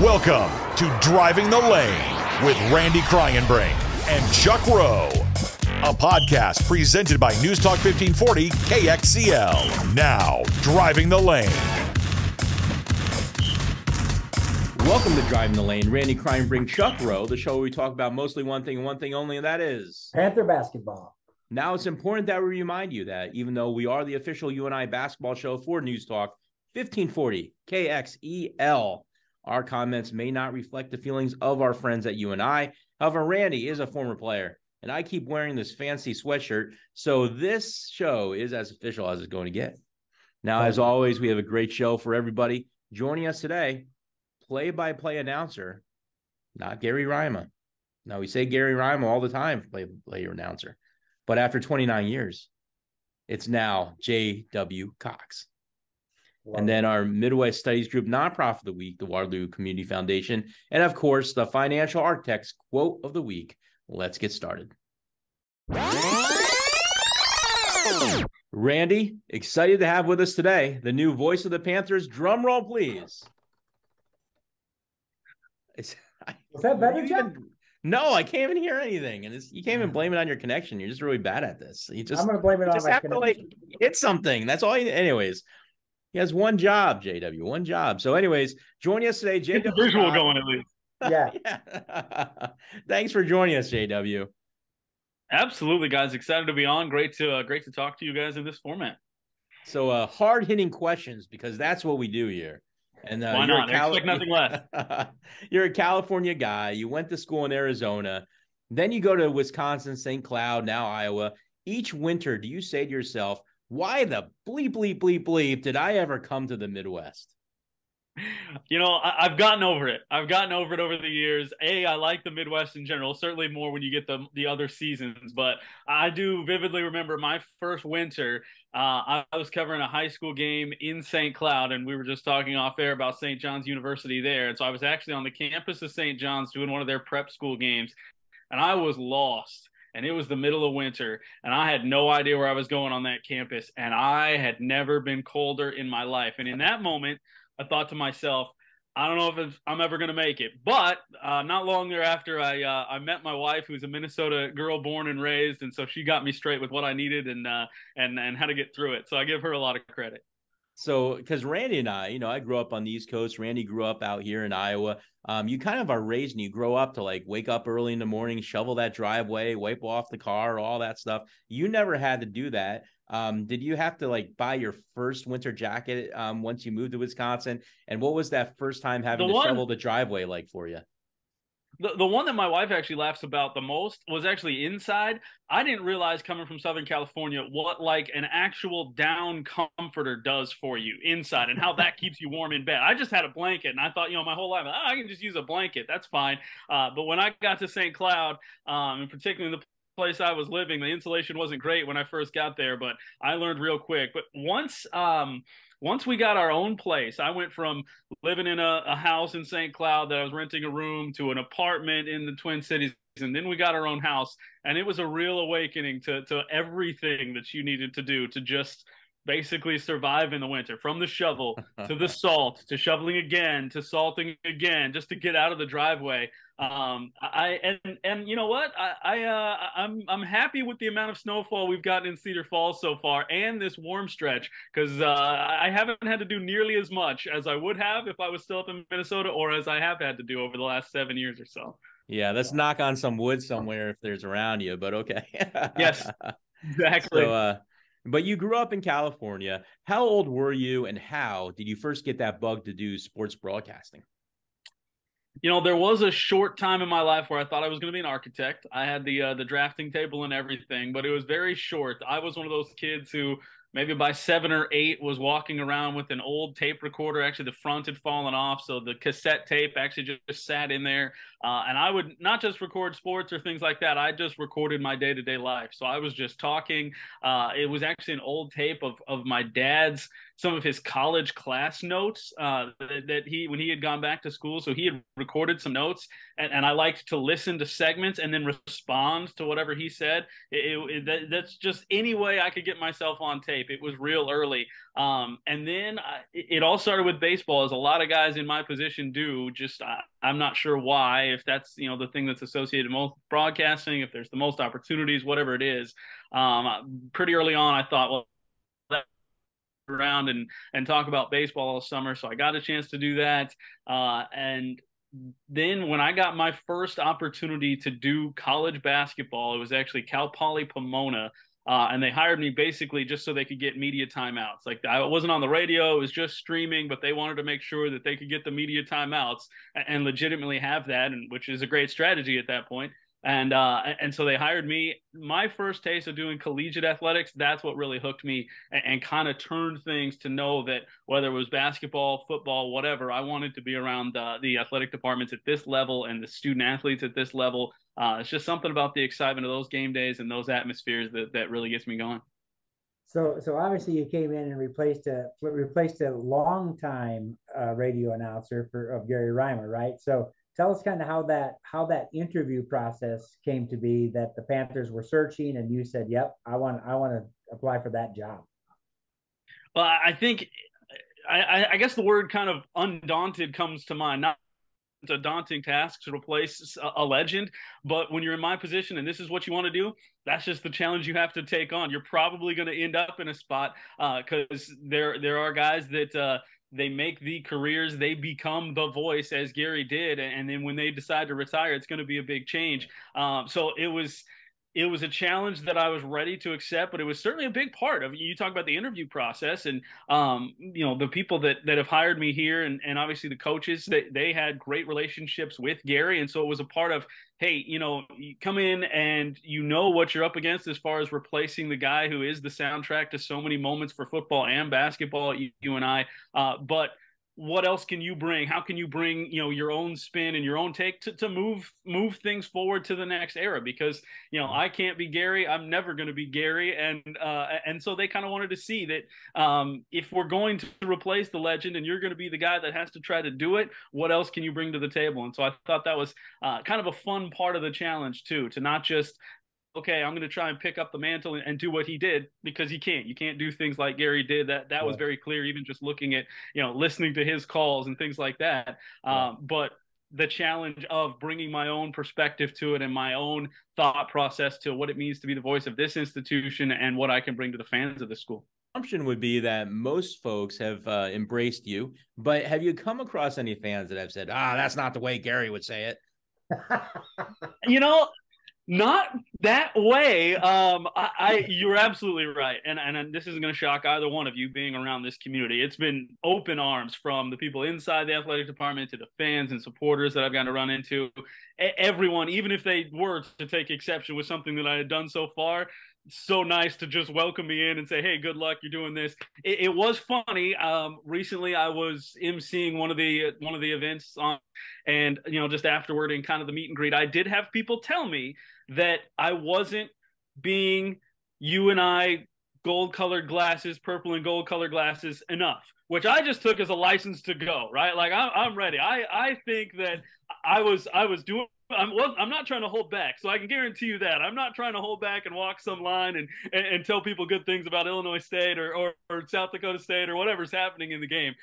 Welcome to Driving the Lane with Randy Kraayenbrink and Chuck Rowe, a podcast presented by News Talk 1540 KXEL. Now, Driving the Lane. Welcome to Driving the Lane. Randy Kraayenbrink, Chuck Rowe, the show where we talk about mostly one thing and one thing only, and that is Panther basketball. Now, it's important that we remind you that even though we are the official UNI basketball show for News Talk 1540 KXEL, our comments may not reflect the feelings of our friends at UNI. However, Randy is a former player, and I keep wearing this fancy sweatshirt, so this show is as official as it's going to get. Now, as always, we have a great show for everybody. Joining us today, play-by-play announcer, not Gary Rima. Now, we say Gary Rima all the time, play-by-play announcer, but after 29 years, it's now J.W. Cox. Wow. And then our Midwest Studies Group nonprofit of the week, the Waterloo Community Foundation, and of course, the Financial Architects quote of the week. Let's get started. Randy, excited to have with us today the new voice of the Panthers. Drum roll, please. Was that better, Chuck? No, I can't even hear anything. And you can't even blame it on your connection. You're just really bad at this. I'm going to blame it on my connection. Hit something. That's all. Anyways, he has one job, JW, one job. So anyways, joining us today, JW. Get the visual going at least. Yeah. Thanks for joining us, JW. Absolutely, guys. Excited to be on. Great to talk to you guys in this format. So hard-hitting questions, because that's what we do here. And why not? Expect nothing less. You're a California guy. You went to school in Arizona. Then you go to Wisconsin, St. Cloud, now Iowa. Each winter, do you say to yourself, why the bleep did I ever come to the Midwest? You know, I've gotten over it. I've gotten over it over the years. I like the Midwest in general, certainly more when you get the other seasons. But I do vividly remember my first winter. I was covering a high school game in St. Cloud, and we were just talking off air about St. John's University there. And so I was actually on the campus of St. John's doing one of their prep school games, and I was lost. And it was the middle of winter, and I had no idea where I was going on that campus, and I had never been colder in my life. And in that moment, I thought to myself, I don't know if I'm ever going to make it. But not long thereafter, I met my wife, who's a Minnesota girl born and raised, and so she got me straight with what I needed and how to get through it. So I give her a lot of credit. So, because Randy and I grew up on the East Coast. Randy grew up out here in Iowa. You kind of are raised and you grow up to like wake up early in the morning, shovel that driveway, wipe off the car, all that stuff. You never had to do that. Did you have to like buy your first winter jacket once you moved to Wisconsin? And what was that first time having to shovel the driveway like for you? The one that my wife actually laughs about the most was actually inside. I didn't realize coming from Southern California what like an actual down comforter does for you inside and how that keeps you warm in bed. I just had a blanket, and I thought, my whole life, I can just use a blanket. That's fine. But when I got to St. Cloud, and particularly the place I was living, the insulation wasn't great when I first got there, but I learned real quick. But once we got our own place, I went from living in a house in St. Cloud that I was renting a room to an apartment in the Twin Cities. And then we got our own house, and it was a real awakening to everything that you needed to do to just basically survive in the winter, from the shovel to the salt to shoveling again to salting again just to get out of the driveway. And you know what? I'm happy with the amount of snowfall we've gotten in Cedar Falls so far, and this warm stretch, because I haven't had to do nearly as much as I would have if I was still up in Minnesota, or as I have had to do over the last 7 years or so. Yeah, let's knock on some wood somewhere if there's around you, but okay. Yes, exactly. So, but you grew up in California. How old were you, and how did you first get that bug to do sports broadcasting? There was a short time in my life where I thought I was going to be an architect. I had the drafting table and everything, but it was very short. I was one of those kids who maybe by 7 or 8 was walking around with an old tape recorder. Actually, the front had fallen off, so the cassette tape actually just sat in there. And I would not just record sports or things like that. I just recorded my day-to-day life. So I was just talking. It was actually an old tape of my dad's some of his college class notes that he, when he had gone back to school. So he had recorded some notes, and I liked to listen to segments and then respond to whatever he said. That's just any way I could get myself on tape. It was real early. And then it all started with baseball, as a lot of guys in my position do. Just I'm not sure why, if that's, you know, the thing that's associated most broadcasting, if there's the most opportunities, whatever it is. Pretty early on, I thought, well, around and talk about baseball all summer. So I got a chance to do that. And then when I got my first opportunity to do college basketball, it was actually Cal Poly Pomona. And they hired me basically just so they could get media timeouts. Like, I wasn't on the radio, it was just streaming, but they wanted to make sure that they could get the media timeouts and legitimately have that, and which is a great strategy at that point. And so they hired me. My first taste of doing collegiate athletics, that's what really hooked me and kind of turned things to know that whether it was basketball, football, whatever, I wanted to be around the athletic departments at this level and the student athletes at this level. It's just something about the excitement of those game days and those atmospheres that really gets me going. So obviously you came in and replaced a longtime radio announcer of Gary Rima, right? So tell us kind of how that interview process came to be, that the Panthers were searching and you said, "Yep, I want to apply for that job." Well, I think I guess the word kind of undaunted comes to mind. Not it's a daunting task to replace a legend, but when you're in my position and this is what you want to do, that's just the challenge you have to take on. You're probably going to end up in a spot because there are guys that they make the careers, they become the voice, as Gary did, and then when they decide to retire, it's going to be a big change. So it was a challenge that I was ready to accept, but it was certainly a big part of, you talk about the interview process, and you know, the people that have hired me here, and obviously the coaches, they had great relationships with Gary, and so it was a part of, hey, you know, you come in and you know what you're up against as far as replacing the guy who is the soundtrack to so many moments for football and basketball, you and I, but what else can you bring? How can you bring, you know, your own spin and your own take to move things forward to the next era? Because, you know, I can't be Gary. I'm never going to be Gary. And so they kind of wanted to see that if we're going to replace the legend and you're going to be the guy that has to try to do it, what else can you bring to the table? And so I thought that was kind of a fun part of the challenge too, to not just, okay, I'm going to try and pick up the mantle and do what he did, because you can't do things like Gary did. That was very clear, even just looking at, you know, listening to his calls and things like that. But the challenge of bringing my own perspective to it and my own thought process to what it means to be the voice of this institution and what I can bring to the fans of the school. Assumption would be that most folks have embraced you, but have you come across any fans that have said, that's not the way Gary would say it? You know, not that way. You're absolutely right. And this isn't going to shock either one of you being around this community. It's been open arms from the people inside the athletic department to the fans and supporters that I've gotten to run into. Everyone, even if they were to take exception with something that I had done so far, so nice to just welcome me in and say, hey, good luck, you're doing this. It was funny. Recently I was emceeing one of the events on, and, you know, just afterward in kind of the meet and greet, I did have people tell me that I wasn't being you and I, gold-colored glasses, purple and gold-colored glasses enough, which I just took as a license to go, right? Like, I'm ready. I think that I was doing. I'm not trying to hold back, so I can guarantee you that I'm not trying to hold back and walk some line and tell people good things about Illinois State or South Dakota State or whatever's happening in the game.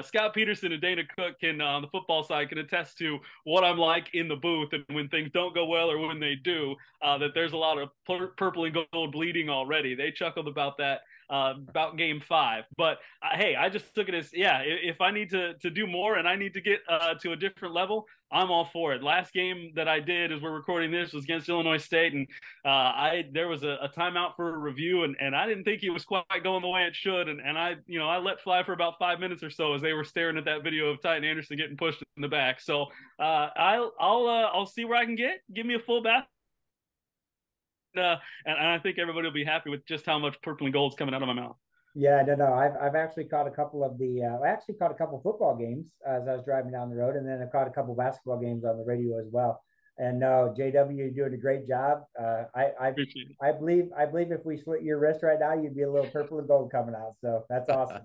Scott Peterson and Dana Cook can, on the football side, can attest to what I'm like in the booth, and when things don't go well or when they do, that there's a lot of purple and gold bleeding already. They chuckled about that. About game 5, but hey, I just took it as, if I need to do more and I need to get to a different level, I'm all for it. Last game that I did, as we're recording this, was against Illinois State, and there was a timeout for a review, and I didn't think it was quite going the way it should, and I let fly for about 5 minutes or so as they were staring at that video of Titan Anderson getting pushed in the back. So I'll see where I can get. Give me a full bath. And I think everybody will be happy with just how much purple and gold's coming out of my mouth. Yeah, no. I've actually caught a couple of football games as I was driving down the road, and then I caught a couple basketball games on the radio as well. And no, JW, you're doing a great job. I believe if we slit your wrist right now, you'd be a little purple and gold coming out. So that's awesome.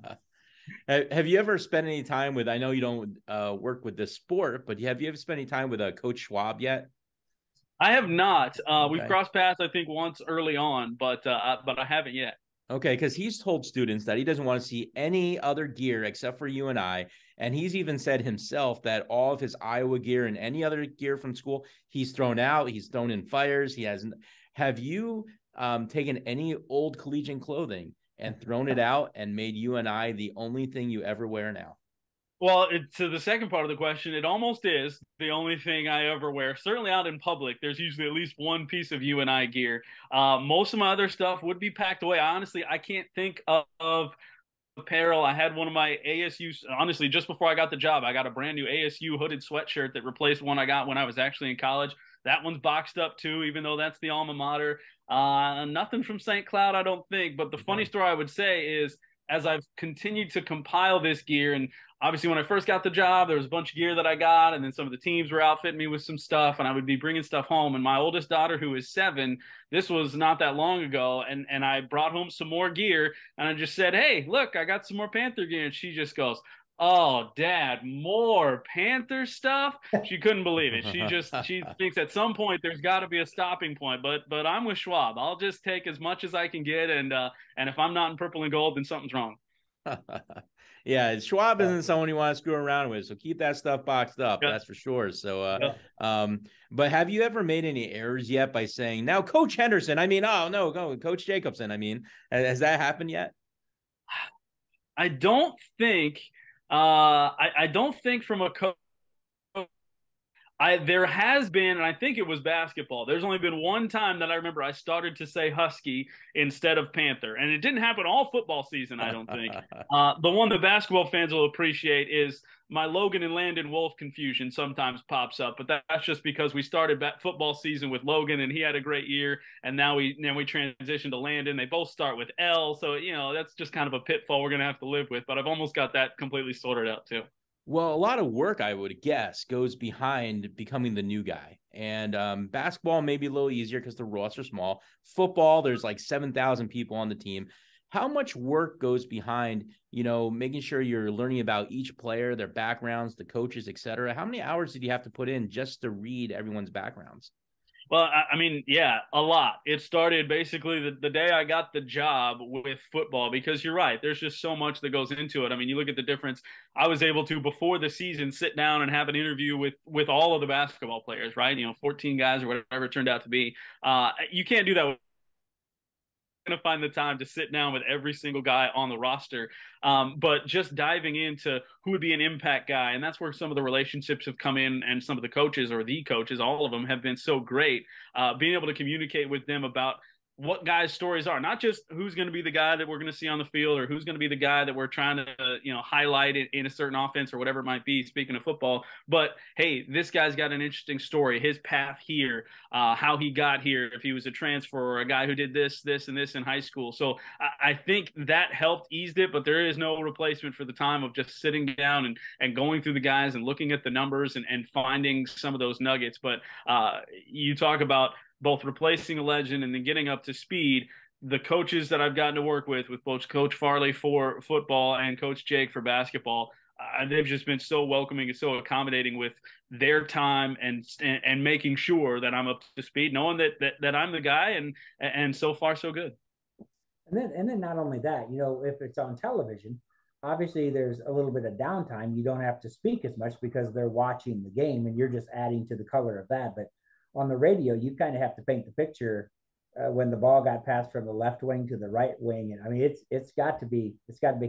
Have you ever spent any time with, I know you don't work with this sport, but have you ever spent any time with Coach Schwab yet? I have not. Okay. We've crossed paths, I think, once early on, but I haven't yet. Okay, because he's told students that he doesn't want to see any other gear except for UNI. And he's even said himself that all of his Iowa gear and any other gear from school, he's thrown out. He's thrown in fires. He hasn't. Have you taken any old collegiate clothing and thrown it out and made UNI the only thing you ever wear now? Well, to the second part of the question, it almost is the only thing I ever wear. Certainly out in public, there's usually at least one piece of UNI gear. Most of my other stuff would be packed away. I can't think of apparel. I had one of my ASU, honestly, just before I got the job, I got a brand new ASU hooded sweatshirt that replaced one I got when I was actually in college. That one's boxed up too, even though that's the alma mater. Nothing from St. Cloud, I don't think. But the funny story I would say is, as I've continued to compile this gear, and obviously when I first got the job, there was a bunch of gear that I got, and then some of the teams were outfitting me with some stuff, and I would be bringing stuff home. And my oldest daughter, who is 7, this was not that long ago, and I brought home some more gear, and I just said, hey, look, I got some more Panther gear. And she just goes, oh, Dad, more Panther stuff? She couldn't believe it. She thinks at some point there's got to be a stopping point. But I'm with Schwab. I'll just take as much as I can get, and if I'm not in purple and gold, then something's wrong. Yeah, Schwab isn't someone you want to screw around with, so keep that stuff boxed up. Yep. That's for sure. So, but have you ever made any errors yet by saying, now Coach Henderson? I mean, oh no, Coach Jacobson. I mean, has that happened yet? I don't think. I don't think from a coach. There has been, and I think it was basketball. There's only been one time that I remember I started to say Husky instead of Panther, and it didn't happen all football season, I don't think. The one that basketball fans will appreciate is my Logan and Landon Wolf confusion sometimes pops up, but that's just because we started football season with Logan, and he had a great year, and now we transitioned to Landon. They both start with L, so that's just kind of a pitfall we're gonna have to live with. But I've almost got that completely sorted out too. Well, a lot of work, I would guess, goes behind becoming the new guy. And basketball may be a little easier because the rosters are small. Football, there's like 7,000 people on the team. How much work goes behind, making sure you're learning about each player, their backgrounds, the coaches, et cetera? How many hours did you have to put in just to read everyone's backgrounds? Well, I mean, yeah, a lot. It started basically the day I got the job with football, because you're right. There's just so much that goes into it. I mean, you look at the difference. I was able to, before the season, sit down and have an interview with all of the basketball players, right? 14 guys or whatever it turned out to be. You can't do that with going to find the time to sit down with every single guy on the roster. But just diving into who would be an impact guy. And that's where some of the relationships have come in, and some of the coaches, or the coaches, all of them have been so great. Being able to communicate with them about what guys' stories are, not just who's going to be the guy that we're going to see on the field, or who's going to be the guy that we're trying to, highlight in a certain offense or whatever it might be, speaking of football, but hey, this guy's got an interesting story, his path here, how he got here, if he was a transfer or a guy who did this, and this in high school. So I think that helped ease it, but there is no replacement for the time of just sitting down and going through the guys and looking at the numbers and finding some of those nuggets. But you talk about both replacing a legend and then getting up to speed. The coaches that I've gotten to work with both Coach Farley for football and Coach Jake for basketball, they've just been so welcoming and so accommodating with their time and making sure that I'm up to speed, knowing that I'm the guy, and so far so good. And then not only that, if it's on television, obviously there's a little bit of downtime. You don't have to speak as much because they're watching the game and you're just adding to the color of that. But on the radio, you kind of have to paint the picture when the ball got passed from the left wing to the right wing. And I mean, it's got to be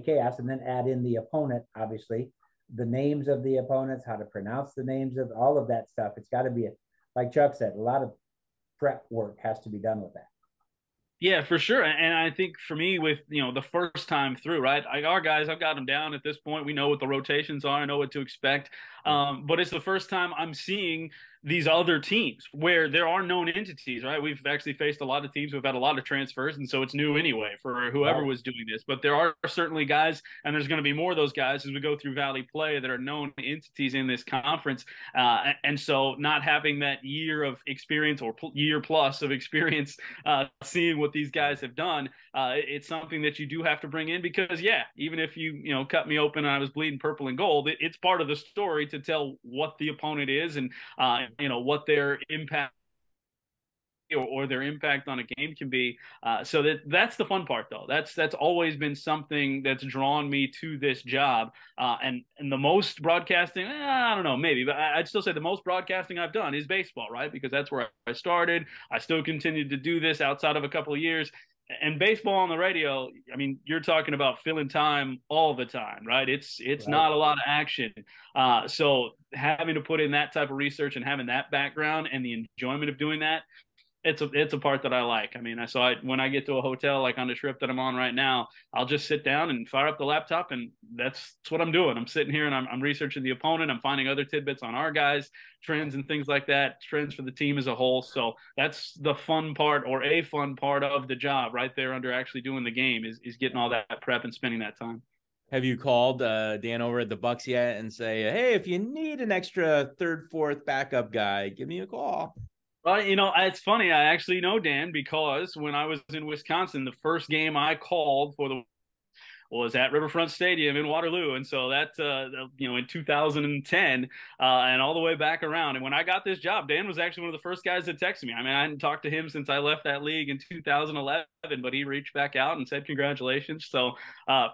chaos. And then add in the opponent, obviously, the names of the opponents, how to pronounce the names of all of that stuff. It's got to be, like Chuck said, a lot of prep work has to be done with that. Yeah, for sure. And I think for me, with the first time through, right? Our guys, I've got them down at this point. We know what the rotations are. I know what to expect. But it's the first time I'm seeing these other teams where there are known entities, right? We've actually faced a lot of teams who've had a lot of transfers, and so it's new anyway for whoever was doing this. But there are certainly guys, and there's going to be more of those guys as we go through Valley Play that are known entities in this conference. And so not having that year of experience or year plus of experience seeing what these guys have done, it's something that you do have to bring in because, yeah, even if you cut me open and I was bleeding purple and gold, it's part of the story to tell what the opponent is and what their impact or their impact on a game can be. So that's the fun part, though. That's always been something that's drawn me to this job. And the most broadcasting, I don't know, maybe, but I'd still say the most broadcasting I've done is baseball, right? Because that's where I started. I still continued to do this outside of a couple of years. And baseball on the radio, I mean, you're talking about filling time all the time, right? It's right. Not a lot of action. So having to put in that type of research and having that background and the enjoyment of doing that, it's a part that I like. I mean, when I get to a hotel, like on the trip that I'm on right now, I'll just sit down and fire up the laptop, and that's what I'm doing. I'm sitting here and I'm researching the opponent. I'm finding other tidbits on our guys, trends and things like that, trends for the team as a whole. So that's the fun part, or a fun part of the job right there under actually doing the game is getting all that prep and spending that time. Have you called Dan over at the Bucks yet and say, hey, if you need an extra third, fourth backup guy, give me a call? Well, it's funny. I actually know Dan because when I was in Wisconsin, the first game I called was at Riverfront Stadium in Waterloo. And so that, in 2010 and all the way back around. And when I got this job, Dan was actually one of the first guys that texted me. I mean, I hadn't talked to him since I left that league in 2011, but he reached back out and said congratulations. So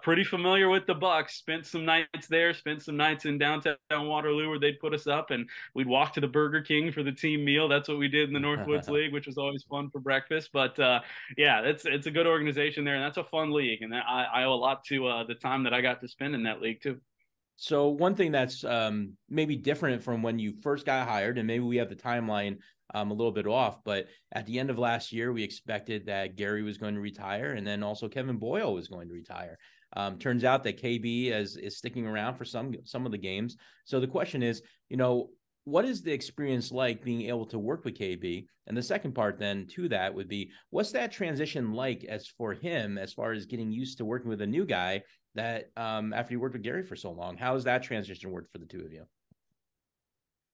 pretty familiar with the Bucks. Spent some nights there, spent some nights in downtown Waterloo where they'd put us up, and we'd walk to the Burger King for the team meal. That's what we did in the Northwoods League, which was always fun for breakfast. But yeah, it's a good organization there, and that's a fun league. And I owe a lot to the time that I got to spend in that league too. So one thing that's maybe different from when you first got hired, and maybe we have the timeline a little bit off, but at the end of last year, we expected that Gary was going to retire, and then also Kevin Boyle was going to retire. Turns out that KB is sticking around for some of the games. So the question is, what is the experience like being able to work with KB? And the second part then to that would be, what's that transition like as for him, as far as getting used to working with a new guy that after you worked with Gary for so long? How has that transition worked for the two of you?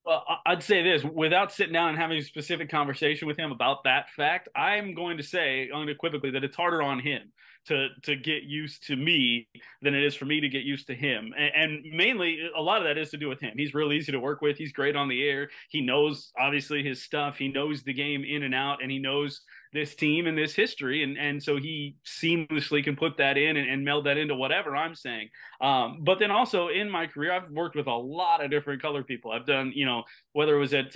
Well, I'd say this, without sitting down and having a specific conversation with him about that fact, I'm going to say unequivocally that it's harder on him to get used to me than it is for me to get used to him. And mainly, a lot of that is to do with him. He's real easy to work with. He's great on the air. He knows, obviously, his stuff. He knows the game in and out, and he knows this team and this history. And so he seamlessly can put that in and meld that into whatever I'm saying. But then also in my career, I've worked with a lot of different color people. I've done, whether it was at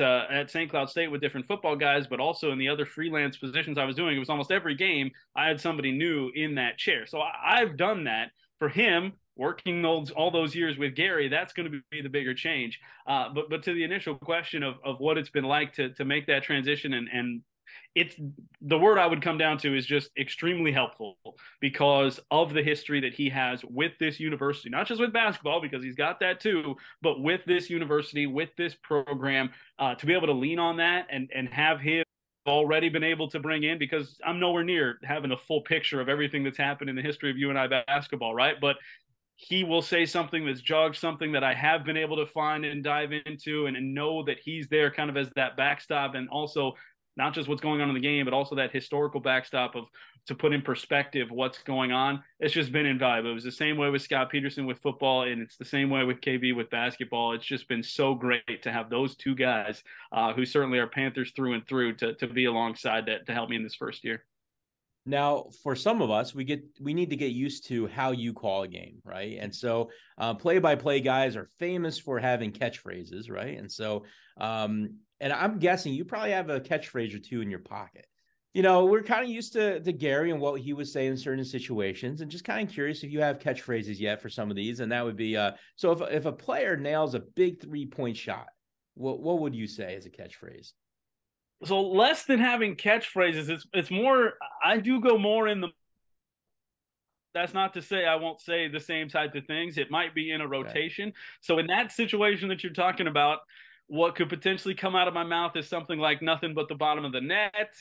St. Cloud State with different football guys, but also in the other freelance positions I was doing, it was almost every game I had somebody new in that chair. So I've done that. For him, working all those years with Gary, that's going to be the bigger change. But to the initial question of what it's been like to make that transition, and it's the word I would come down to is just extremely helpful because of the history that he has with this university, not just with basketball, because he's got that too, but with this university, with this program, to be able to lean on that and have him already been able to bring in, because I'm nowhere near having a full picture of everything that's happened in the history of UNI basketball, right? But he will say something that's jogged something that I have been able to find and dive into and know that he's there kind of as that backstop, and also not just what's going on in the game, but also that historical backstop to put in perspective what's going on. It's just been invaluable. It was the same way with Scott Peterson with football, and it's the same way with KB with basketball. It's just been so great to have those two guys who certainly are Panthers through and through to be alongside that to help me in this first year. Now, for some of us, we need to get used to how you call a game, right? And so play-by-play guys are famous for having catchphrases, right? And so and I'm guessing you probably have a catchphrase or two in your pocket. We're kind of used to Gary and what he would say in certain situations, and just kind of curious if you have catchphrases yet for some of these. And that would be, so if a player nails a big 3-point shot, what would you say as a catchphrase? So less than having catchphrases, it's more, I do go more in the, that's not to say I won't say the same type of things. It might be in a rotation. Right. So in that situation that you're talking about, what could potentially come out of my mouth is something like nothing but the bottom of the net,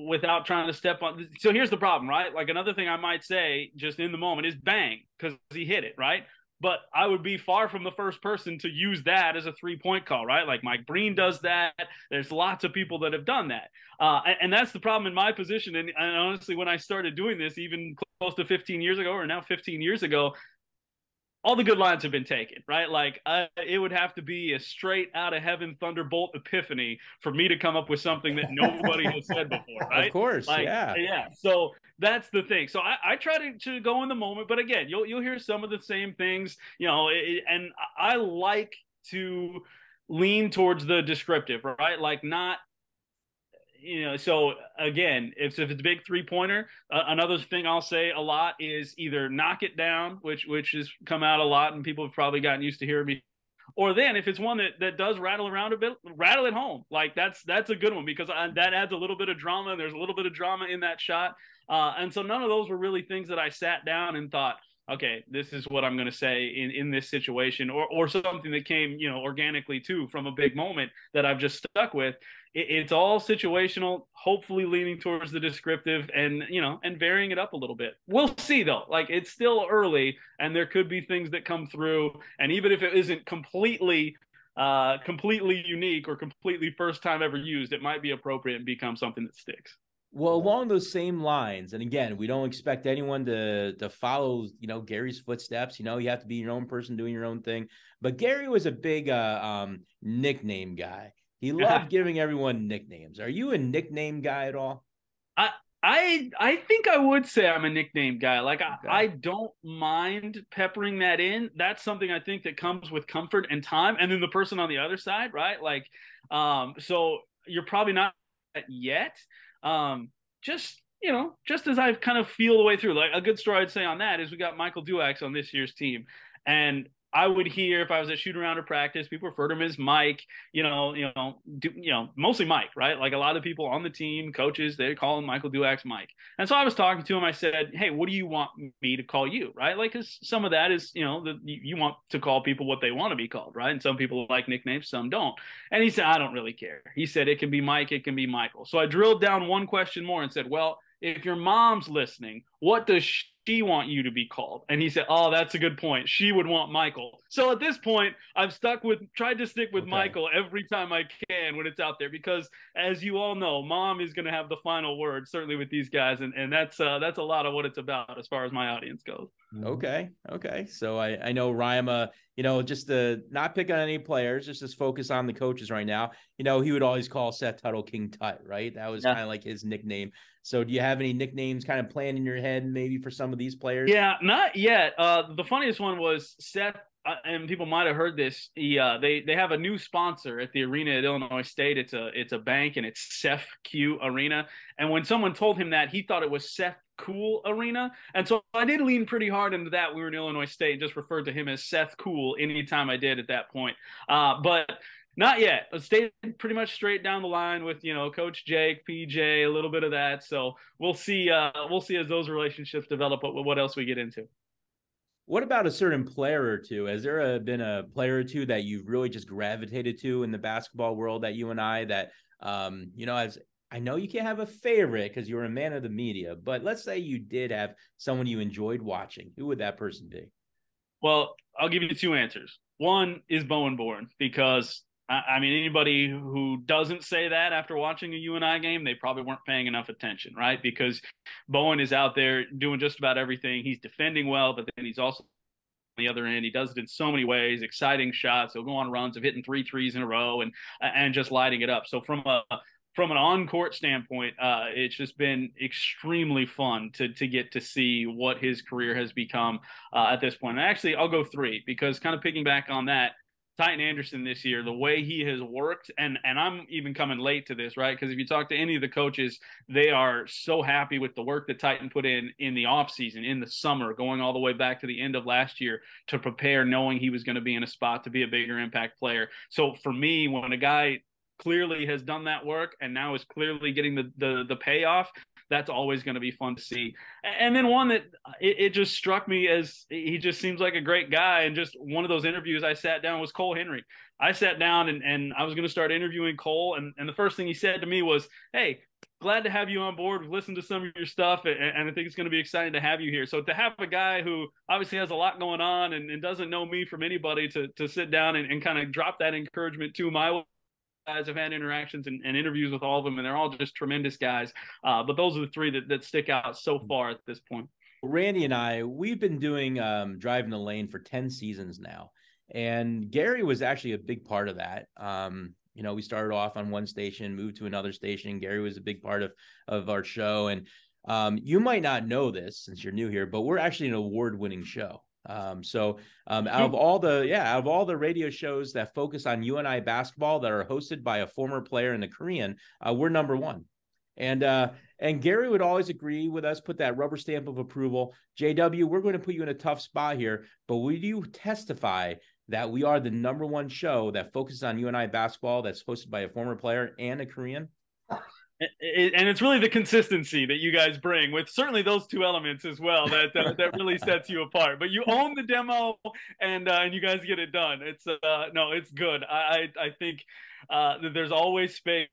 without trying to step on. So here's the problem, right? Like another thing I might say just in the moment is bang, because he hit it, right? But I would be far from the first person to use that as a 3-point call, right? Like Mike Breen does that. There's lots of people that have done that. And that's the problem in my position. And honestly, when I started doing this, even close to 15 years ago, or now 15 years ago, all the good lines have been taken, right? Like it would have to be a straight out of heaven thunderbolt epiphany for me to come up with something that nobody has said before, right? Of course, like, yeah. Yeah. So that's the thing. So I try to go in the moment, but again, you'll hear some of the same things, and I like to lean towards the descriptive, right? Like not. So again, if it's a big 3-pointer, another thing I'll say a lot is either knock it down, which has come out a lot and people have probably gotten used to hearing me, or then if it's one that does rattle around a bit, rattle it home. Like that's a good one, because that adds a little bit of drama, and there's a little bit of drama in that shot. And so none of those were really things that I sat down and thought, okay, this is what I'm going to say in this situation, or something that came, organically too from a big moment that I've just stuck with. It's all situational, hopefully leaning towards the descriptive, and varying it up a little bit. We'll see though. Like it's still early, and there could be things that come through, and even if it isn't completely unique or completely first time ever used, it might be appropriate and become something that sticks. Well, along those same lines, and again, we don't expect anyone to follow, Gary's footsteps. You have to be your own person doing your own thing. But Gary was a big nickname guy. He loved giving everyone nicknames. Are you a nickname guy at all? I think I would say I'm a nickname guy. Like okay. I don't mind peppering that in. That's something I think that comes with comfort and time. And then the person on the other side, right? Like, so you're probably not yet. Just as I kind of feel the way through. Like a good story I'd say on that is we got Michael Duax on this year's team, and I would hear if I was at shoot around or practice, people refer to him as Mike, mostly Mike, right? Like a lot of people on the team, coaches, they call him Michael Duax Mike. And so I was talking to him. I said, hey, what do you want me to call you, right? Like, because some of that is, you want to call people what they want to be called, right? And some people like nicknames, some don't. And he said, I don't really care. He said, it can be Mike, it can be Michael. So I drilled down one question more and said, well, if your mom's listening, what does she want you to be called? And he said, oh, that's a good point. She would want Michael. So at this point, I've tried to stick with Michael every time I can when it's out there, because as you all know, mom is going to have the final word, certainly with these guys. And that's a lot of what it's about as far as my audience goes. Okay. So I know Rima, just to not pick on any players, just focus on the coaches right now. He would always call Seth Tuttle King Tut, right? That was kind of like his nickname. So do you have any nicknames kind of planned in your head maybe for some of these players? Yeah, not yet. The funniest one was Seth, and people might have heard this. They have a new sponsor at the arena at Illinois State. It's a bank, and it's Seth Q Arena. And when someone told him that, he thought it was Seth Cool Arena. And so I did lean pretty hard into that. We were in Illinois State and just referred to him as Seth Cool anytime I did at that point. But not yet. I stayed pretty much straight down the line with, Coach Jake, PJ, a little bit of that. So we'll see as those relationships develop what else we get into. What about a certain player or two? Has there been a player or two that you've really just gravitated to in the basketball world that you and I that, as I know you can't have a favorite because you're a man of the media, but let's say you did have someone you enjoyed watching. Who would that person be? Well, I'll give you two answers. One is Bowen Bourne, because anybody who doesn't say that after watching a UNI game, they probably weren't paying enough attention, right? Because Bowen is out there doing just about everything. He's defending well, but then he's also on the other end. He does it in so many ways, exciting shots. He'll go on runs of hitting 3 threes in a row and just lighting it up. So from an on-court standpoint, it's just been extremely fun to get to see what his career has become at this point. And actually, I'll go 3, because kind of picking back on that, Titan Anderson this year, the way he has worked, and I'm even coming late to this, right? Because if you talk to any of the coaches, they are so happy with the work that Titan put in the offseason, in the summer, going all the way back to the end of last year to prepare, knowing he was going to be in a spot to be a bigger impact player. So for me, when a guy clearly has done that work and now is clearly getting the payoff, that's always going to be fun to see. And then one that it just struck me as he just seems like a great guy. And just one of those interviews I sat down was Cole Henry. I sat down and I was going to start interviewing Cole. And the first thing he said to me was, "Hey, glad to have you on board. We've listened to some of your stuff, and I think it's going to be exciting to have you here." So to have a guy who obviously has a lot going on and doesn't know me from anybody to sit down and kind of drop that encouragement to my guys. I've had interactions and interviews with all of them, and they're all just tremendous guys. But those are the three that stick out so far at this point. Randy and I, we've been doing Driving the Lane for 10 seasons now. And Gary was actually a big part of that. We started off on one station, moved to another station. Gary was a big part of our show. And you might not know this since you're new here, but we're actually an award-winning show. Out of all the radio shows that focus on UNI basketball that are hosted by a former player in the Korean, we're number one. And Gary would always agree with us, put that rubber stamp of approval. JW, we're going to put you in a tough spot here, but will you testify that we are the number one show that focuses on UNI basketball that's hosted by a former player and a Korean? And it's really the consistency that you guys bring with certainly those two elements as well that really sets you apart. But you own the demo and you guys get it done. It's it's good. I think that there's always space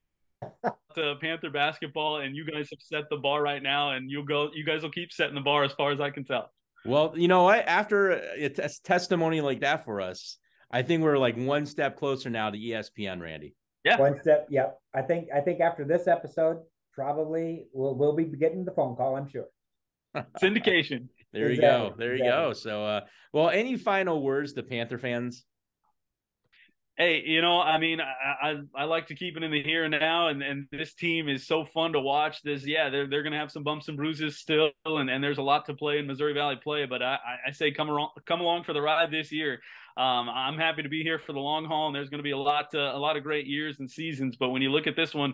to Panther basketball, and you guys have set the bar right now, and you guys will keep setting the bar as far as I can tell. Well, you know what? After a testimony like that for us, I think we're like one step closer now to ESPN, Randy. Yeah. One step. Yep. I think after this episode, probably we'll be getting the phone call, I'm sure. Syndication. There you go. There you go. So, well, any final words to Panther fans? Hey, I mean, I like to keep it in the here and now, and this team is so fun to watch. They're going to have some bumps and bruises still, and there's a lot to play in Missouri Valley play. But I say come along for the ride this year. I'm happy to be here for the long haul, and there's going to be a lot of great years and seasons. But when you look at this one,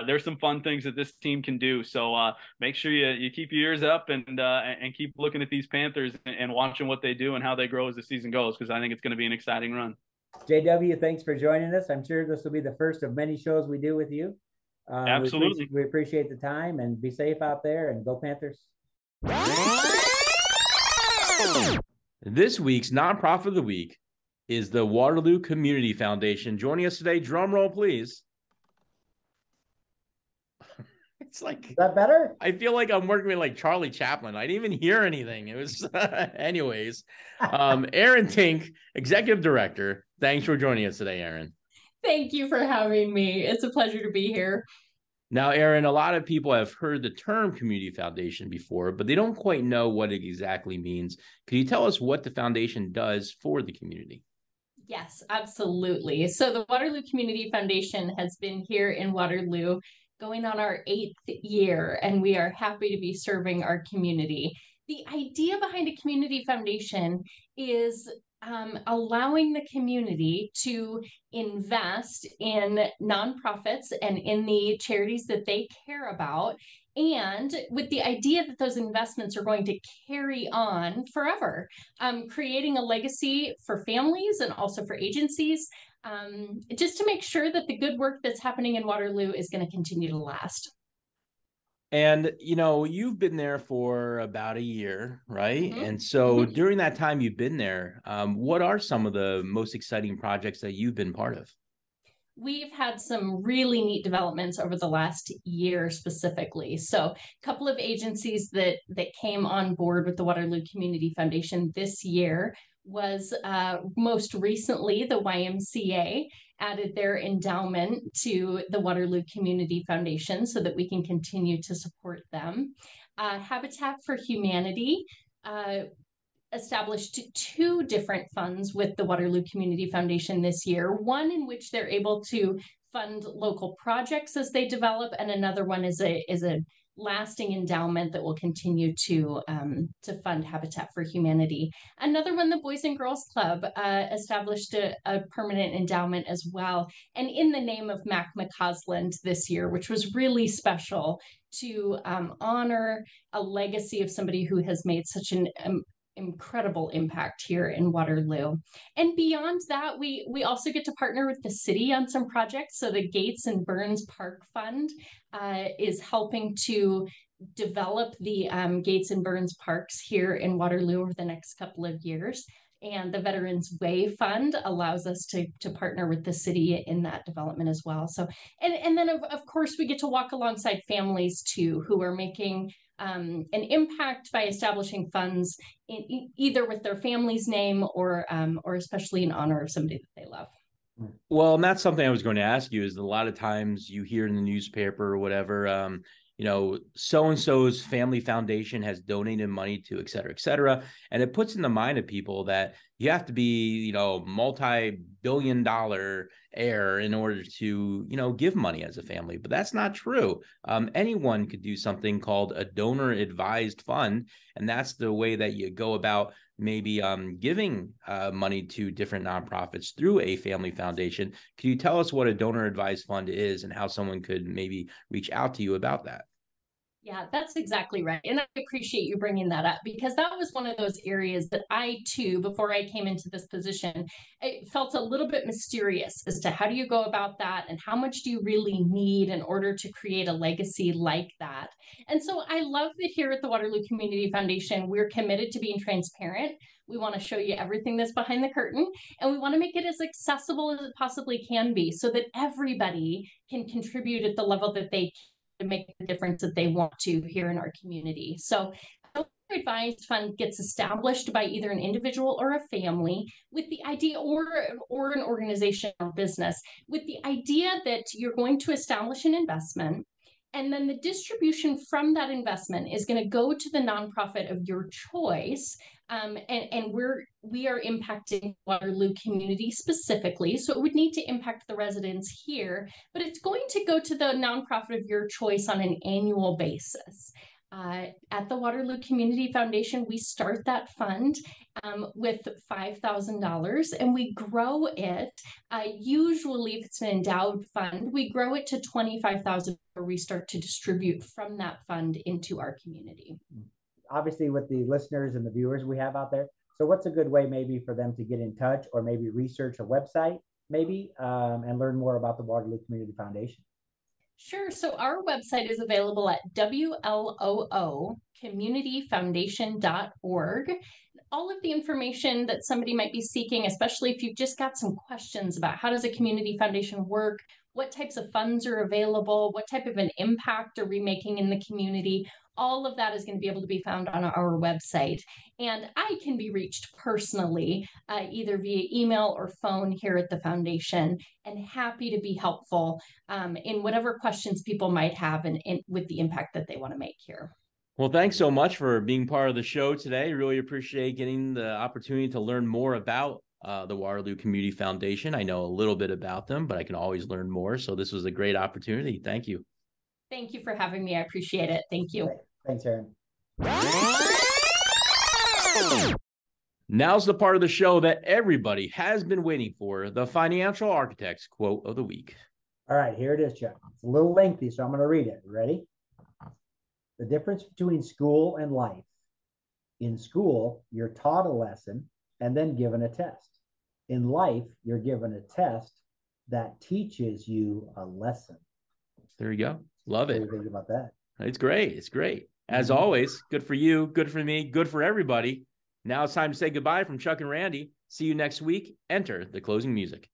there's some fun things that this team can do. So make sure you keep your ears up and keep looking at these Panthers and watching what they do and how they grow as the season goes, because I think it's going to be an exciting run. JW, thanks for joining us. I'm sure this will be the first of many shows we do with you. Absolutely. We appreciate the time, and be safe out there, and go Panthers. This week's nonprofit of the week is the Waterloo Community Foundation. Joining us today, drum roll, please. It's like, is that better? I feel like I'm working with like Charlie Chaplin. I didn't even hear anything. It was, anyways. Erin Tink, Executive Director. Thanks for joining us today, Erin. Thank you for having me. It's a pleasure to be here. Now, Erin, a lot of people have heard the term Community Foundation before, but they don't quite know what it exactly means. Can you tell us what the foundation does for the community? Yes, absolutely. So the Waterloo Community Foundation has been here in Waterloo going on our 8th year, and we are happy to be serving our community. The idea behind a community foundation is allowing the community to invest in nonprofits and in the charities that they care about, and with the idea that those investments are going to carry on forever, creating a legacy for families and also for agencies, just to make sure that the good work that's happening in Waterloo is going to continue to last. And, you've been there for about a year, right? Mm-hmm. And so during that time you've been there, what are some of the most exciting projects that you've been part of? We've had some really neat developments over the last year specifically. So a couple of agencies that came on board with the Waterloo Community Foundation this year was most recently the YMCA added their endowment to the Waterloo Community Foundation so that we can continue to support them. Habitat for Humanity established 2 different funds with the Waterloo Community Foundation this year, one in which they're able to fund local projects as they develop, and another one is a lasting endowment that will continue to fund Habitat for Humanity. Another one, the Boys and Girls Club, established a permanent endowment as well, and in the name of Mac McCausland this year, which was really special to honor a legacy of somebody who has made such an incredible impact here in Waterloo. And beyond that, we also get to partner with the city on some projects. So the Gates and Burns Park Fund is helping to develop the Gates and Burns parks here in Waterloo over the next couple of years. And the Veterans Way Fund allows us to partner with the city in that development as well. So, and then of course we get to walk alongside families too, who are making an impact by establishing funds either with their family's name or especially in honor of somebody that they love. Well, and that's something I was going to ask you is a lot of times you hear in the newspaper or whatever, so-and-so's family foundation has donated money to et cetera. And it puts in the mind of people that you have to be, multi-billion-dollar heir in order to, give money as a family. But that's not true. Anyone could do something called a donor advised fund. And that's the way that you go about maybe giving money to different nonprofits through a family foundation. Can you tell us what a donor advised fund is and how someone could maybe reach out to you about that? Yeah, that's exactly right. And I appreciate you bringing that up because that was one of those areas that I too, before I came into this position, I felt a little bit mysterious as to how do you go about that and how much do you really need in order to create a legacy like that. And so I love that here at the Waterloo Community Foundation, we're committed to being transparent. We want to show you everything that's behind the curtain, and we want to make it as accessible as it possibly can be so that everybody can contribute at the level that they can to make the difference that they want to here in our community. So the advised fund gets established by either an individual or a family with the idea, or an organization or business, with the idea that you're going to establish an investment. And then the distribution from that investment is going to go to the nonprofit of your choice. And we are impacting Waterloo community specifically. So it would need to impact the residents here, but it's going to go to the nonprofit of your choice on an annual basis. At the Waterloo Community Foundation, we start that fund with $5,000 and we grow it. Usually if it's an endowed fund, we grow it to $25,000 where we start to distribute from that fund into our community. Obviously with the listeners and the viewers we have out there. So what's a good way maybe for them to get in touch or maybe research a website maybe and learn more about the Waterloo Community Foundation? Sure. So our website is available at WLOOcommunityfoundation.org. All of the information that somebody might be seeking, especially if you've just got some questions about how does a community foundation work, what types of funds are available, what type of an impact are we making in the community, all of that is going to be able to be found on our website. And I can be reached personally, either via email or phone here at the foundation, and happy to be helpful in whatever questions people might have and with the impact that they want to make here. Well, thanks so much for being part of the show today. Really appreciate getting the opportunity to learn more about the Waterloo Community Foundation. I know a little bit about them, but I can always learn more. So this was a great opportunity. Thank you. Thank you for having me. I appreciate it. Thank you. Thanks, Erin. Now's the part of the show that everybody has been waiting for, the Financial Architect's quote of the week. All right, here it is, Chuck. It's a little lengthy, so I'm going to read it. Ready? The difference between school and life. In school, you're taught a lesson and then given a test. In life, you're given a test that teaches you a lesson. There you go. Love it. What do you think about that? It's great. It's great. As always, good for you, good for me, good for everybody. Now it's time to say goodbye from Chuck and Randy. See you next week. Enter the closing music.